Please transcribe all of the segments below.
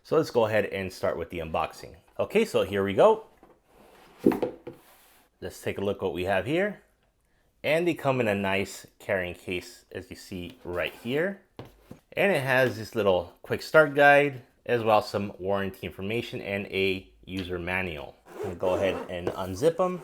So let's go ahead and start with the unboxing. Okay, so here we go. Let's take a look what we have here. And they come in a nice carrying case, as you see right here. And it has this little quick start guide, as well as some warranty information and a user manual. I'm gonna go ahead and unzip them.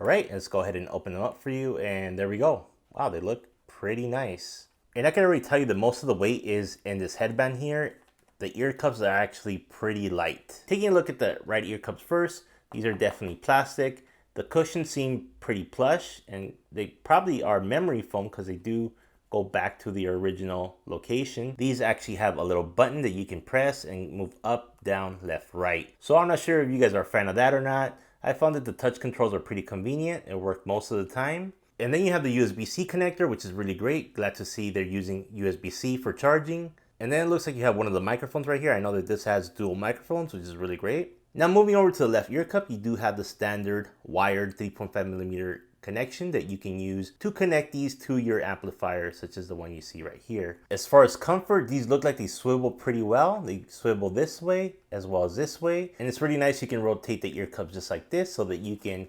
All right, let's go ahead and open them up for you. And there we go. Wow, they look pretty nice. And I can already tell you that most of the weight is in this headband here. The ear cups are actually pretty light. Taking a look at the right ear cups first, these are definitely plastic. The cushions seem pretty plush, and they probably are memory foam because they do go back to the original location. These actually have a little button that you can press and move up, down, left, right. So I'm not sure if you guys are a fan of that or not. I found that the touch controls are pretty convenient. It worked most of the time. And then you have the USB-C connector, which is really great. Glad to see they're using USB-C for charging. And then it looks like you have one of the microphones right here. I know that this has dual microphones, which is really great. Now moving over to the left ear cup, you do have the standard wired 3.5mm connection that you can use to connect these to your amplifier, such as the one you see right here. As far as comfort, these look like they swivel pretty well. They swivel this way as well as this way. And it's really nice. You can rotate the ear cups just like this so that you can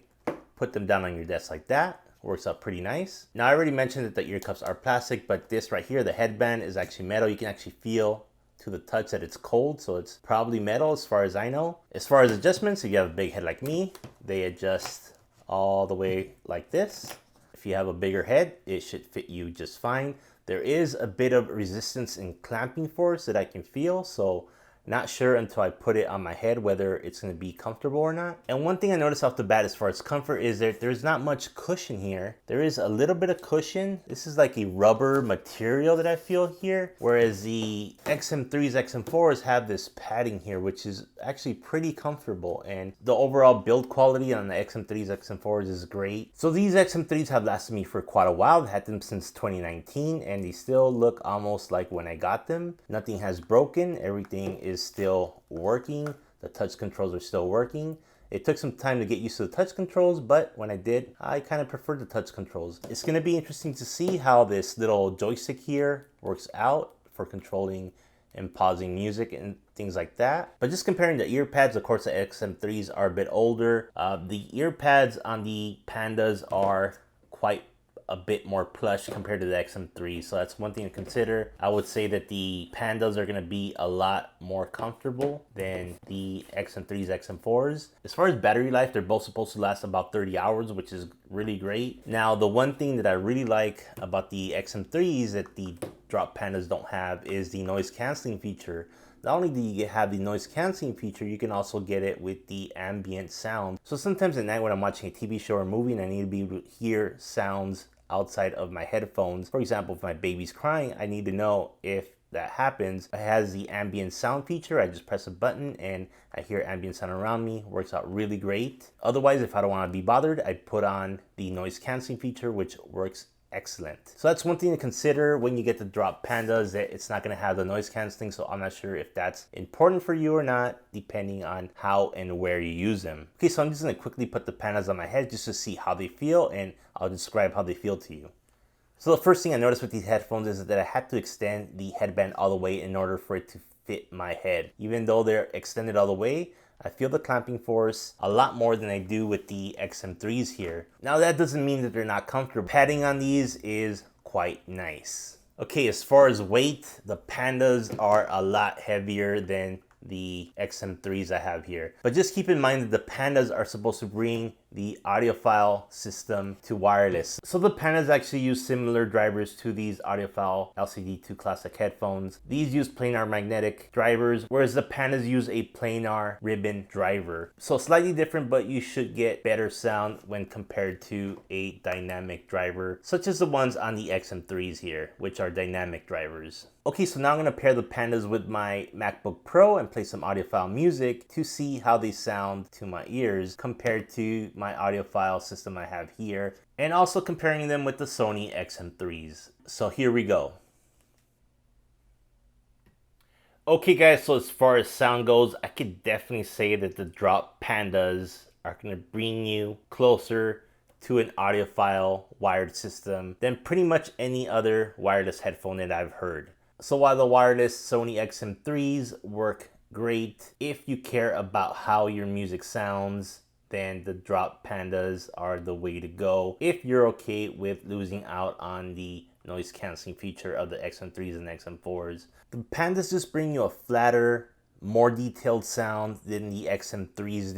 put them down on your desk like that. Works out pretty nice. Now I already mentioned that the ear cups are plastic, but this right here, the headband, is actually metal. You can actually feel to the touch that it's cold, so it's probably metal as far as I know. As far as adjustments, if you have a big head like me, they adjust all the way like this. If you have a bigger head, it should fit you just fine. There is a bit of resistance and clamping force that I can feel, so not sure until I put it on my head whether it's going to be comfortable or not. And one thing I noticed off the bat as far as comfort is that there's not much cushion here. There is a little bit of cushion. This is like a rubber material that I feel here, whereas the XM3s, XM4s have this padding here, which is actually pretty comfortable. And the overall build quality on the XM3s, XM4s is great. So these XM3s have lasted me for quite a while. I've had them since 2019 and they still look almost like when I got them. Nothing has broken. Everything is still working. The touch controls are still working. It took some time to get used to the touch controls, but when I did, I kind of preferred the touch controls. It's going to be interesting to see how this little joystick here works out for controlling and pausing music and things like that. But just comparing the ear pads, of course the XM3s are a bit older. The ear pads on the Pandas are quite a bit more plush compared to the XM3, so that's one thing to consider. I would say that the Pandas are going to be a lot more comfortable than the XM3s, XM4s. As far as battery life, they're both supposed to last about 30 hours, which is really great. Now, the one thing that I really like about the XM3s that the Drop Pandas don't have is the noise canceling feature. Not only do you have the noise canceling feature, you can also get it with the ambient sound. So sometimes at night when I'm watching a TV show or movie and I need to be able to hear sounds outside of my headphones. For example, if my baby's crying, I need to know if that happens. It has the ambient sound feature. I just press a button and I hear ambient sound around me. Works out really great. Otherwise, if I don't want to be bothered, I put on the noise canceling feature, which works excellent. So that's one thing to consider when you get the Drop Pandas, that it's not going to have the noise canceling. So I'm not sure if that's important for you or not, depending on how and where you use them. Okay, so I'm just going to quickly put the Pandas on my head just to see how they feel, and I'll describe how they feel to you. So the first thing I noticed with these headphones is that I had to extend the headband all the way in order for it to fit my head. Even though they're extended all the way, I feel the clamping force a lot more than I do with the XM3s here. Now that doesn't mean that they're not comfortable. Padding on these is quite nice. Okay, as far as weight, the Pandas are a lot heavier than the XM3s I have here. But just keep in mind that the Pandas are supposed to bring the Audiophile system to wireless. So the Pandas actually use similar drivers to these Audiophile LCD2 classic headphones. These use planar magnetic drivers, whereas the Pandas use a planar ribbon driver. So slightly different, but you should get better sound when compared to a dynamic driver, such as the ones on the XM3s here, which are dynamic drivers. Okay, so now I'm gonna pair the Pandas with my MacBook Pro and play some audiophile music to see how they sound to my ears compared to my audiophile system I have here, and also comparing them with the Sony XM3s. So here we go. Okay guys, so as far as sound goes, I could definitely say that the Drop Pandas are gonna bring you closer to an audiophile wired system than pretty much any other wireless headphone that I've heard. So while the wireless Sony XM3s work great. If you care about how your music sounds, then the drop pandas are the way to go. If you're okay with losing out on the noise canceling feature of the XM3s and XM4s, the pandas just bring you a flatter, more detailed sound than the XM3s